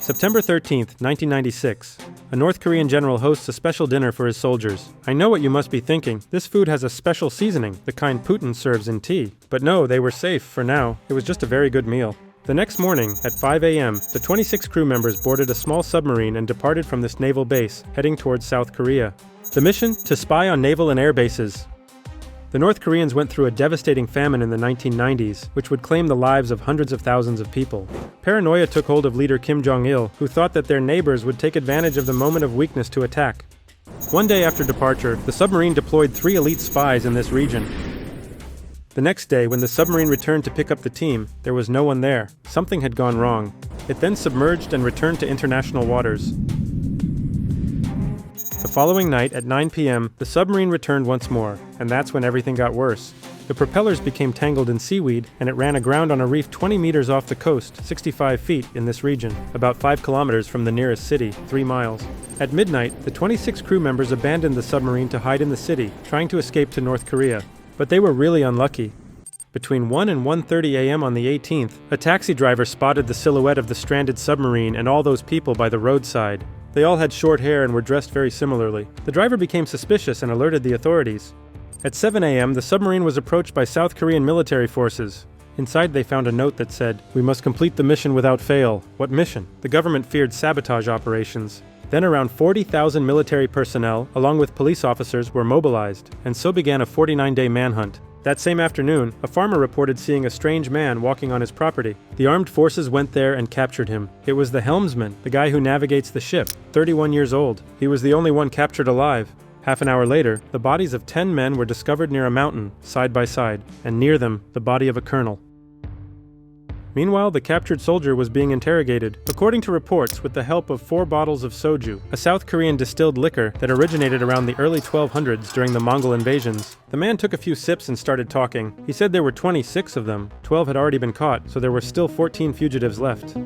September 13th, 1996. A North Korean general hosts a special dinner for his soldiers. I know what you must be thinking. This food has a special seasoning, the kind Putin serves in tea. But no, they were safe for now. It was just a very good meal. The next morning, at 5 a.m., the 26 crew members boarded a small submarine and departed from this naval base, heading towards South Korea. The mission? To spy on naval and air bases. The North Koreans went through a devastating famine in the 1990s, which would claim the lives of hundreds of thousands of people. Paranoia took hold of leader Kim Jong-il, who thought that their neighbors would take advantage of the moment of weakness to attack. One day after departure, the submarine deployed 3 elite spies in this region. The next day, when the submarine returned to pick up the team, there was no one there. Something had gone wrong. It then submerged and returned to international waters. The following night, at 9 p.m., the submarine returned once more, and that's when everything got worse. The propellers became tangled in seaweed, and it ran aground on a reef 20 meters off the coast, 65 feet in this region, about 5 kilometers from the nearest city, 3 miles. At midnight, the 26 crew members abandoned the submarine to hide in the city, trying to escape to North Korea. But they were really unlucky. Between 1 and 1:30 a.m. on the 18th, a taxi driver spotted the silhouette of the stranded submarine and all those people by the roadside. They all had short hair and were dressed very similarly. The driver became suspicious and alerted the authorities. At 7 a.m., the submarine was approached by South Korean military forces. Inside they found a note that said, "We must complete the mission without fail." What mission? The government feared sabotage operations. Then around 40,000 military personnel, along with police officers, were mobilized, and so began a 49-day manhunt. That same afternoon, a farmer reported seeing a strange man walking on his property. The armed forces went there and captured him. It was the helmsman, the guy who navigates the ship, 31 years old. He was the only one captured alive. Half an hour later, the bodies of 10 men were discovered near a mountain, side by side, and near them, the body of a colonel. Meanwhile, the captured soldier was being interrogated, according to reports, with the help of 4 bottles of soju, a South Korean distilled liquor that originated around the early 1200s during the Mongol invasions. The man took a few sips and started talking. He said there were 26 of them. 12 had already been caught, so there were still 14 fugitives left.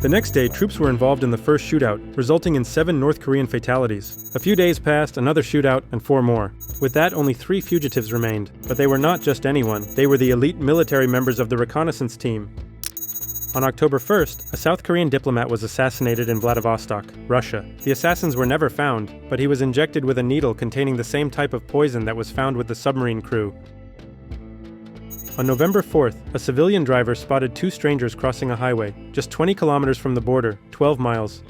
The next day, troops were involved in the first shootout, resulting in 7 North Korean fatalities. A few days passed, another shootout, and 4 more. With that, only 3 fugitives remained. But they were not just anyone. They were the elite military members of the reconnaissance team. On October 1st, a South Korean diplomat was assassinated in Vladivostok, Russia. The assassins were never found, but he was injected with a needle containing the same type of poison that was found with the submarine crew. On November 4th, a civilian driver spotted 2 strangers crossing a highway, just 20 kilometers from the border, 12 miles.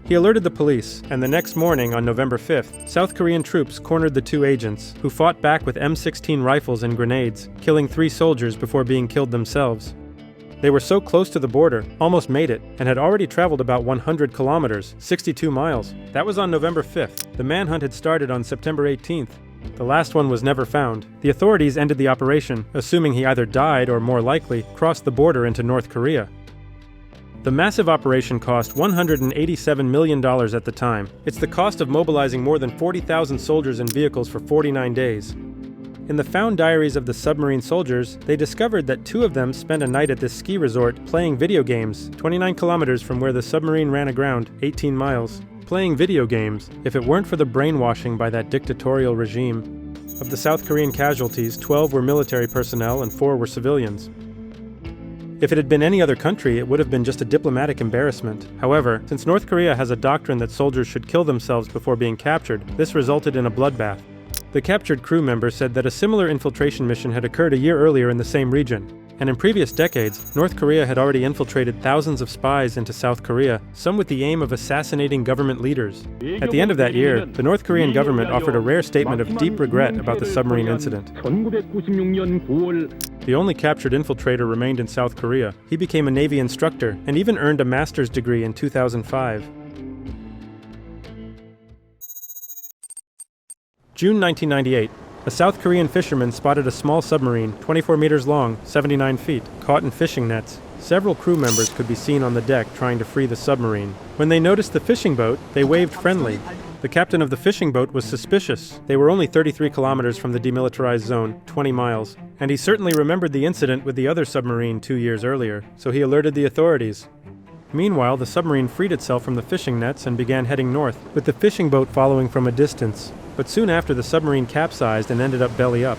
He alerted the police, and the next morning, on November 5th, South Korean troops cornered the 2 agents, who fought back with M16 rifles and grenades, killing 3 soldiers before being killed themselves. They were so close to the border, almost made it, and had already traveled about 100 kilometers, 62 miles. That was on November 5th. The manhunt had started on September 18th. The last one was never found. The authorities ended the operation, assuming he either died or, more likely, crossed the border into North Korea. The massive operation cost $187 million at the time. It's the cost of mobilizing more than 40,000 soldiers and vehicles for 49 days. In the found diaries of the submarine soldiers, they discovered that 2 of them spent a night at this ski resort playing video games, 29 kilometers from where the submarine ran aground, 18 miles. Playing video games. If it weren't for the brainwashing by that dictatorial regime. Of the South Korean casualties, 12 were military personnel and 4 were civilians. If it had been any other country, it would have been just a diplomatic embarrassment. However, since North Korea has a doctrine that soldiers should kill themselves before being captured, this resulted in a bloodbath. The captured crew member said that a similar infiltration mission had occurred a year earlier in the same region. And in previous decades, North Korea had already infiltrated thousands of spies into South Korea, some with the aim of assassinating government leaders. At the end of that year, the North Korean government offered a rare statement of deep regret about the submarine incident. The only captured infiltrator remained in South Korea. He became a Navy instructor and even earned a master's degree in 2005. June 1998. A South Korean fisherman spotted a small submarine, 24 meters long, 79 feet, caught in fishing nets. Several crew members could be seen on the deck trying to free the submarine. When they noticed the fishing boat, they waved friendly. The captain of the fishing boat was suspicious. They were only 33 kilometers from the demilitarized zone, 20 miles. And he certainly remembered the incident with the other submarine 2 years earlier, so he alerted the authorities. Meanwhile, the submarine freed itself from the fishing nets and began heading north, with the fishing boat following from a distance. But soon after, the submarine capsized and ended up belly up.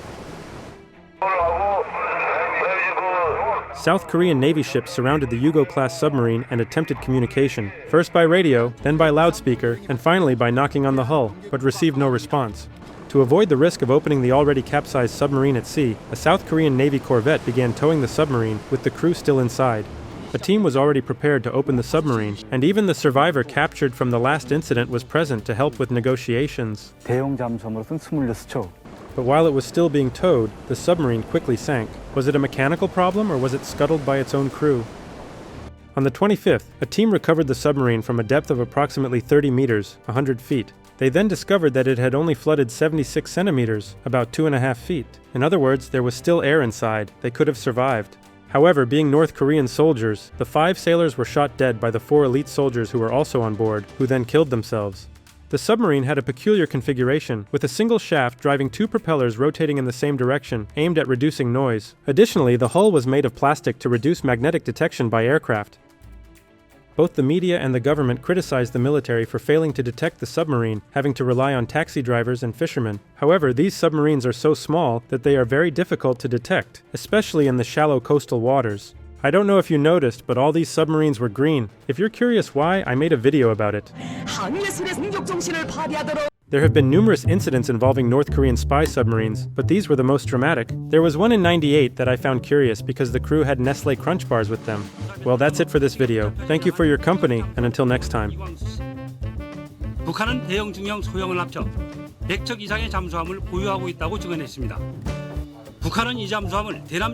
South Korean Navy ships surrounded the Yugo-class submarine and attempted communication, first by radio, then by loudspeaker, and finally by knocking on the hull, but received no response. To avoid the risk of opening the already capsized submarine at sea, a South Korean Navy corvette began towing the submarine with the crew still inside. A team was already prepared to open the submarine, and even the survivor captured from the last incident was present to help with negotiations. 대형 잠수함으로 쓴 26척. But while it was still being towed, the submarine quickly sank. Was it a mechanical problem or was it scuttled by its own crew? On the 25th, a team recovered the submarine from a depth of approximately 30 meters, 100 feet. They then discovered that it had only flooded 76 centimeters, about 2.5 feet. In other words, there was still air inside. They could have survived. However, being North Korean soldiers, the 5 sailors were shot dead by the 4 elite soldiers who were also on board, who then killed themselves. The submarine had a peculiar configuration, with a single shaft driving 2 propellers rotating in the same direction, aimed at reducing noise. Additionally, the hull was made of plastic to reduce magnetic detection by aircraft. Both the media and the government criticized the military for failing to detect the submarine, having to rely on taxi drivers and fishermen. However, these submarines are so small that they are very difficult to detect, especially in the shallow coastal waters. I don't know if you noticed, but all these submarines were green. If you're curious why, I made a video about it. There have been numerous incidents involving North Korean spy submarines, but these were the most dramatic. There was one in '98 that I found curious because the crew had Nestle Crunch bars with them. Well, that's it for this video. Thank you for your company, and until next time. 북한은 대형, 중형, 소형을 합쳐 100척 이상의 잠수함을 보유하고 있다고 증언했습니다. 북한은 이 잠수함을 대남